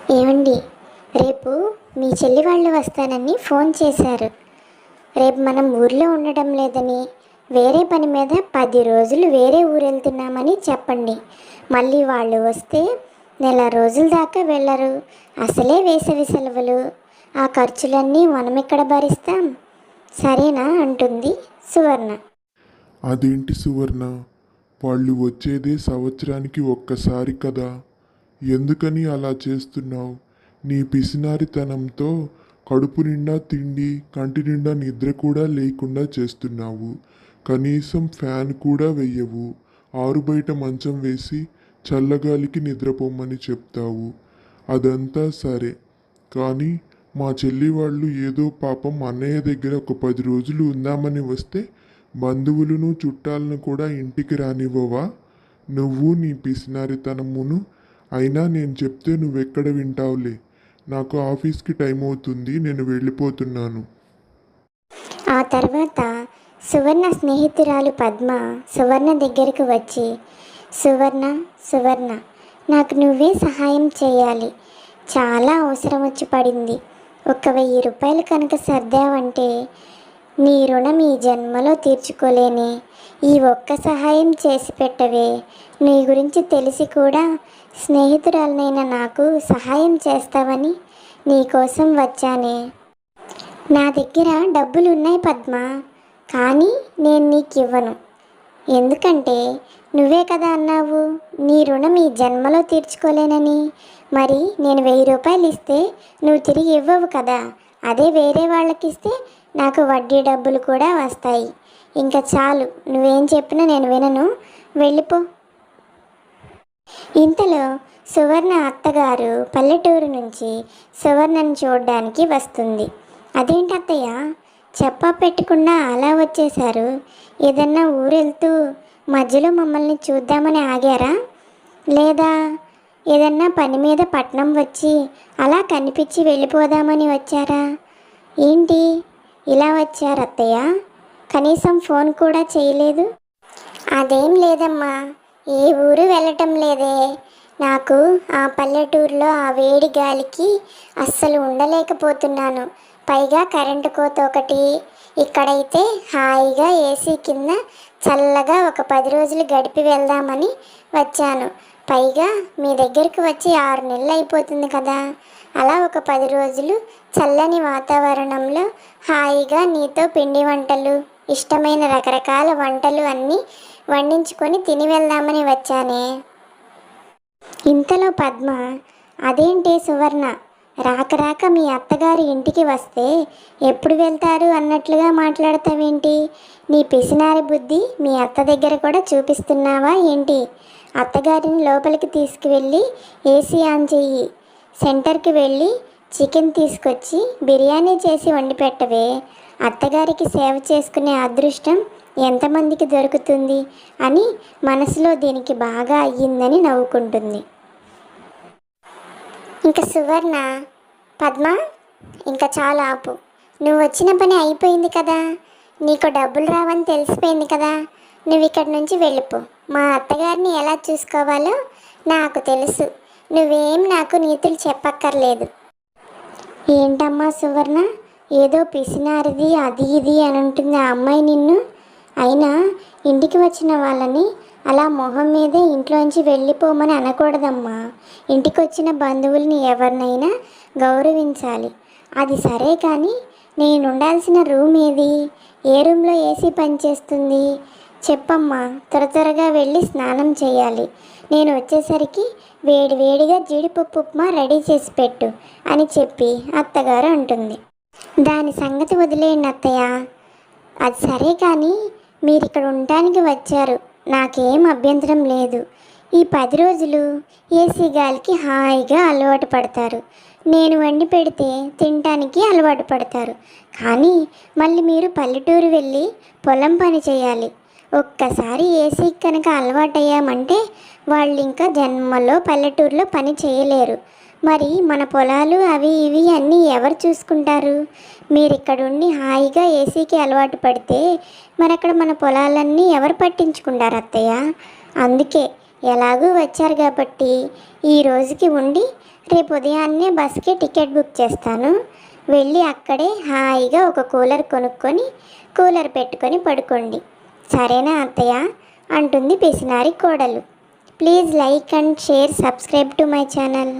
ఏమండి, రేపు మీ చెల్లి వాళ్ళు వస్తానని ఫోన్ చేశారు. రేపు మనం ఊర్లో ఉండడం లేదని, వేరే పని మీద 10 రోజులు వేరే ఊరు వెళ్తున్నామని చెప్పండి. మళ్ళీ వాళ్ళు వస్తే నెల రోజుల దాకా వెళ్ళరు. అసలే వేసవి సెలవులు, ఆ ఖర్చులన్నీ మనం ఎక్కడ భరిస్తాం? సరేనా అంటుంది సువర్ణ. అదేంటి సువర్ణ, వాళ్ళు వచ్చేదే సంవత్సరానికి ఒక్కసారి కదా. ఎందుకని అలా చేస్తున్నావు? నీ పిసినారితనంతో కడుపు నిండా తిండి, కంటి నిండా నిద్ర కూడా లేకుండా చేస్తున్నావు. కనీసం ఫ్యాన్ కూడా వెయ్యవు. ఆరు బయట మంచం వేసి చల్లగాలికి నిద్రపోమ్మని చెప్తావు. అదంతా సరే, కానీ మా చెల్లి వాళ్ళు ఏదో పాపం అన్నయ్య దగ్గర ఒక 10 రోజులు ఉందామని వస్తే బంధువులను చుట్టాలను కూడా ఇంటికి రానివ్వవా? నువ్వు నీ పిసినారితనమును. అయినా నేను చెప్తే నువ్వెక్కడ వింటావులే. నాకు ఆఫీస్కి టైం అవుతుంది, నేను వెళ్ళిపోతున్నాను. ఆ తర్వాత సువర్ణ స్నేహితురాలు పద్మ సువర్ణ దగ్గరకు వచ్చి, సువర్ణ సువర్ణ నాకు నువ్వే సహాయం చేయాలి. చాలా అవసరం వచ్చి పడింది. 1,000 రూపాయలు కనుక సర్దావంటే నీ రుణం ఈ జన్మలో తీర్చుకోలేని. ఈ ఒక్క సహాయం చేసి పెట్టవే. నీ గురించి తెలిసి కూడా స్నేహితురాలనైన నాకు సహాయం చేస్తావని నీకోసం వచ్చానే. నా దగ్గర డబ్బులు ఉన్నాయి పద్మ, కానీ నేను నీకు ఇవ్వను. ఎందుకంటే నువ్వే కదా అన్నావు నీ రుణం ఈ జన్మలో తీర్చుకోలేనని. మరి నేను 1000 రూపాయలు ఇస్తే నువ్వు తిరిగి ఇవ్వవు కదా. అదే వేరే వాళ్ళకి ఇస్తే నాకు వడ్డీ డబ్బులు కూడా వస్తాయి. ఇంకా చాలు, నువ్వేం చెప్పినా నేను వినను, వెళ్ళిపో. ఇంతలో సువర్ణ అత్తగారు పల్లెటూరు నుంచి సువర్ణను చూడడానికి వస్తుంది. అదేంటి అత్తయ్య, చెప్పా పెట్టకుండా అలా వచ్చేశారు? ఏదన్నా ఊరెళ్తూ మధ్యలో మమ్మల్ని చూద్దామని ఆగారా? లేదా ఏదన్నా పని మీద పట్నం వచ్చి అలా కనిపించి వెళ్ళిపోదామని వచ్చారా? ఏంటి ఇలా వచ్చారు అత్తయ్య? కనీసం ఫోన్ కూడా చేయలేదు. అదేం లేదమ్మా, ఏ ఊరు వెళ్ళటం లేదే. నాకు ఆ పల్లెటూరులో ఆ వేడి గాలికి అస్సలు ఉండలేకపోతున్నాను. పైగా కరెంటు కోత ఒకటి. ఇక్కడైతే హాయిగా ఏసీ కింద చల్లగా ఒక 10 రోజులు గడిపి వెళ్దామని వచ్చాను. పైగా మీ దగ్గరికి వచ్చి 6 నెలలు అయిపోతుంది కదా. అలా ఒక 10 రోజులు చల్లని వాతావరణంలో హాయిగా నీతో పిండి వంటలు, ఇష్టమైన రకరకాల వంటలు అన్నీ వండించుకొని తిని వెళ్దామని వచ్చానే. ఇంతలో పద్మ, అదేంటే సువర్ణ, రాక రాక మీ అత్తగారి ఇంటికి వస్తే ఎప్పుడు వెళ్తారు అన్నట్లుగా మాట్లాడతావేంటి? నీ పిసినారి బుద్ధి మీ అత్త దగ్గర కూడా చూపిస్తున్నావా ఏంటి? అత్తగారిని లోపలికి తీసుకువెళ్ళి ఏసీ ఆన్ చెయ్యి. సెంటర్కి వెళ్ళి చికెన్ తీసుకొచ్చి బిర్యానీ చేసి వండి పెట్టవే. అత్తగారికి సేవ చేసుకునే అదృష్టం ఎంతమందికి దొరుకుతుంది అని మనసులో దీనికి బాగా అయ్యిందని నవ్వుకుంటుంది. ఇంకా సువర్ణ, పద్మ ఇంకా చాలా ఆపు. నువ్వు వచ్చిన పని అయిపోయింది కదా. నీకు డబ్బులు రావని తెలిసిపోయింది కదా. నువ్వు ఇక్కడి నుంచి వెళ్ళిపో. మా అత్తగారిని ఎలా చూసుకోవాలో నాకు తెలుసు. నువ్వేం నాకు నీతులు చెప్పక్కర్లేదు. ఏంటమ్మా సువర్ణ, ఏదో పిసినారిది అది ఇది అని ఉంటుంది ఆ అమ్మాయి నిన్ను. అయినా ఇంటికి వచ్చిన వాళ్ళని అలా మొహం మీదే ఇంట్లోంచి వెళ్ళిపోమని అనకూడదమ్మా. ఇంటికి వచ్చిన బంధువుల్ని ఎవరినైనా గౌరవించాలి. అది సరే, కానీ నేను ఉండాల్సిన రూమ్ ఏది? ఏ రూమ్లో ఏసీ పనిచేస్తుంది? చెప్పమ్మా, త్వర త్వరగా వెళ్ళి స్నానం చేయాలి. నేను వచ్చేసరికి వేడి వేడిగా జీడిపప్పు ఉప్మా రెడీ చేసి పెట్టు అని చెప్పి అత్తగారు అంటుంది. దాని సంగతి వదిలేయండి అత్తయ్య. అది సరే, కానీ మీరు ఇక్కడ ఉండటానికి వచ్చారు, నాకేం అభ్యంతరం లేదు. ఈ 10 రోజులు ఏసీ గాలికి హాయిగా అలవాటు పడతారు. నేను వండి పెడితే తినటానికి అలవాటు పడతారు. కానీ మళ్ళీ మీరు పల్లెటూరు వెళ్ళి పొలం పని చేయాలి. ఒక్కసారి ఏసీకి కనుక అలవాటయ్యామంటే వాళ్ళు ఇంకా జన్మలో పల్లెటూరులో పని చేయలేరు. మరి మన పొలాలు అవి ఇవి అన్నీ ఎవరు చూసుకుంటారు? మీరు ఇక్కడుండి హాయిగా ఏసీకి అలవాటు పడితే మరి అక్కడ మన పొలాలన్నీ ఎవరు పట్టించుకుంటారు అత్తయ్య? అందుకే ఎలాగూ వచ్చారు కాబట్టి ఈ రోజుకి ఉండి రేపు ఉదయాన్నే బస్కి టికెట్ బుక్ చేస్తాను. వెళ్ళి అక్కడే హాయిగా ఒక కూలర్ కొనుక్కొని కూలర్ పెట్టుకొని పడుకోండి. సరేనా అత్తయ్య అంటుంది పిసినారి కోడలు. Please like and share subscribe to my channel.